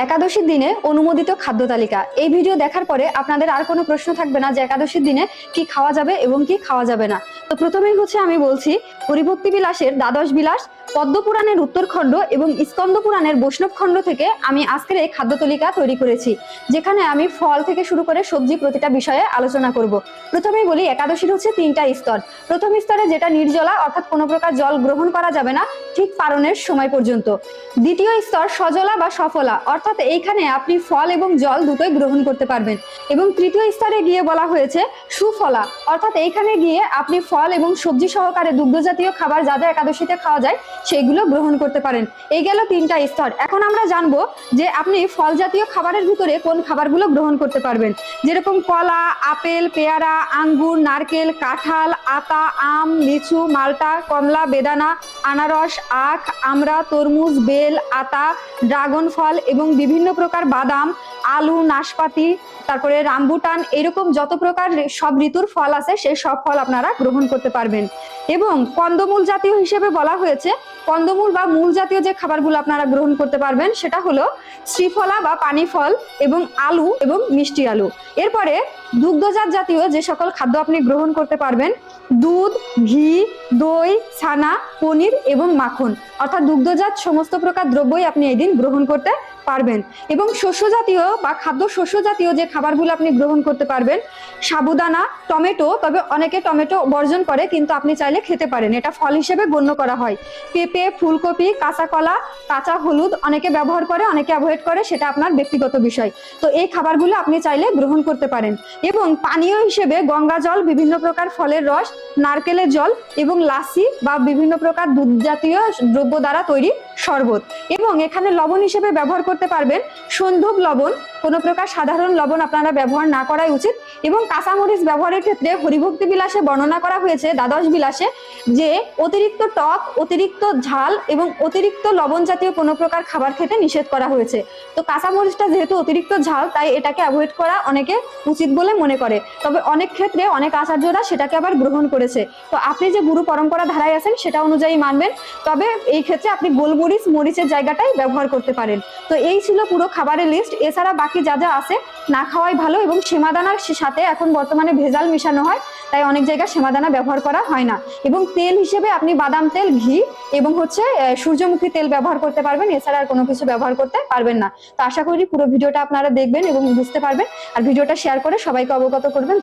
একাদশীর দিনে অনুমোদিত খাদ্য তালিকা। এই ভিডিও দেখার পরে আপনাদের আর কোনো প্রশ্ন থাকবে না যে একাদশীর দিনে কি খাওয়া যাবে এবং কি খাওয়া যাবে না। তো প্রথমেই আমি বলছি, হরিভক্তি বিলাসের দ্বাদশ বিলাস, পদ্মপুরাণের উত্তরখণ্ড এবং স্কন্দ পুরাণের বৈষ্ণব খণ্ড থেকে আমি আজকের এই খাদ্য তালিকা তৈরি করেছি, যেখানে আমি ফল থেকে শুরু করে সবজি প্রতিটা বিষয়ে আলোচনা করব। প্রথমেই বলি, একাদশীর তিনটা স্তর। প্রথম স্তরে যেটা নির্জলা, অর্থাৎ কোনো প্রকার জল গ্রহণ করা যাবে না ঠিক পারণের সময় পর্যন্ত। দ্বিতীয় স্তর সজলা বা সফলা, অর্থাৎ এইখানে আপনি ফল এবং জল দুটোই গ্রহণ করতে পারবেন। এবং তৃতীয় স্তরে গিয়ে বলা হয়েছে সুফলা, অর্থাৎ এইখানে গিয়ে আপনি ফল এবং সবজি সহকারে দুগ্ধ জাতীয় খাবার যা যা একাদশীতে খাওয়া যায় সেগুলো গ্রহণ করতে পারেন। এই গেল তিনটা স্তর। এখন আমরা জানবো যে আপনি ফল জাতীয় খাবারের ভিতরে কোন খাবারগুলো গ্রহণ করতে পারবেন, যেরকম কলা, আপেল, পেয়ারা, আঙ্গুর, নারকেল, কাঁঠাল, আতা, আম, লিচু, মালটা, কমলা, বেদানা, আনারস, আখ, আমড়া, তরমুজ, বেল, আতা, ড্রাগন ফল এবং বিভিন্ন প্রকার বাদাম, আলু, নাশপাতি, তারপরে রামবুটান, এরকম যত প্রকার সব ঋতুর ফল আছে সেই সব ফল আপনারা গ্রহণ করতে পারবেন। এবং কন্দমূল জাতীয় হিসেবে বলা হয়েছে, কন্দমূল বা মূল জাতীয় যে খাবারগুলো আপনারা গ্রহণ করতে পারবেন সেটা হলো শ্রীফলা বা পানি ফল এবং আলু এবং মিষ্টি আলু। এরপরে দুগ্ধজাত জাতীয় যে সকল খাদ্য আপনি গ্রহণ করতে পারবেন, দুধ, ঘি, দই, ছানা, পনির এবং মাখন, অর্থাৎ দুগ্ধজাত সমস্ত প্রকার দ্রব্যই আপনি এই দিন গ্রহণ করতে পারবেন। এবং শস্য জাতীয় বা খাদ্য শস্য জাতীয় যে খাবারগুলো আপনি গ্রহণ করতে পারবেন, সাবুদানা, টমেটো, তবে অনেকে টমেটো বর্জন করে কিন্তু আপনি চাইলে খেতে পারেন, এটা ফল হিসেবে গণ্য করা হয়। পেঁপে, ফুলকপি, কাঁচা কলা, কাঁচা হলুদ অনেকে ব্যবহার করে, অনেকে অ্যাভয়েড করে, সেটা আপনার ব্যক্তিগত বিষয়। তো এই খাবারগুলো আপনি চাইলে গ্রহণ করতে পারেন। এবং পানীয় হিসেবে গঙ্গা জল, বিভিন্ন প্রকার ফলের রস, নারকেলের জল এবং লাসি বা বিভিন্ন প্রকার দুধ জাতীয় দ্রব্য দ্বারা তৈরি শরবত। এবং এখানে লবণ হিসেবে ব্যবহার করতে পারবেন সন্ধব লবণ, কোনো প্রকার সাধারণ লবণ আপনারা ব্যবহার না করাই উচিত। এবং কাঁচামরিচ ব্যবহারের ক্ষেত্রে হরিভক্তি বিলাসে বর্ণনা করা হয়েছে, দ্বাদশ বিলাসে, যে অতিরিক্ত টক, অতিরিক্ত ঝাল এবং অতিরিক্ত লবণ জাতীয় কোনো প্রকার খাবার খেতে নিষেধ করা হয়েছে। তো কাঁচামরিচটা যেহেতু অতিরিক্ত ঝাল, তাই এটাকে অ্যাভয়েড করা অনেকে উচিত বলে মনে করে, তবে অনেক ক্ষেত্রে অনেক আচার্যরা সেটাকে আবার গ্রহণ করেছে। তো আপনি যে গুরু পরম্পরা ধারায় আছেন সেটা অনুযায়ী মানবেন, তবে এই ক্ষেত্রে আপনি গোলমরিচ, মরিচের জায়গাটাই ব্যবহার করতে পারেন। তো এই ছিল পুরো খাবারের লিস্ট। এছাড়া বাকি যা যা আছে না খাওয়াই ভালো। এবং সেমাদানার সাথে এখন বর্তমানে ভেজাল মিশানো হয়, তাই অনেক জায়গায় সেমাদানা ব্যবহার করা হয় না। এবং তেল হিসেবে আপনি বাদাম তেল, ঘি এবং সূর্যমুখী তেল ব্যবহার করতে পারবেন, এছাড়া আর কোনো কিছু ব্যবহার করতে পারবেন না। তো আশা করি পুরো ভিডিওটা আপনারা দেখবেন এবং বুঝতে পারবেন, আর ভিডিওটা শেয়ার করে সবাইকে অবগত করবেন।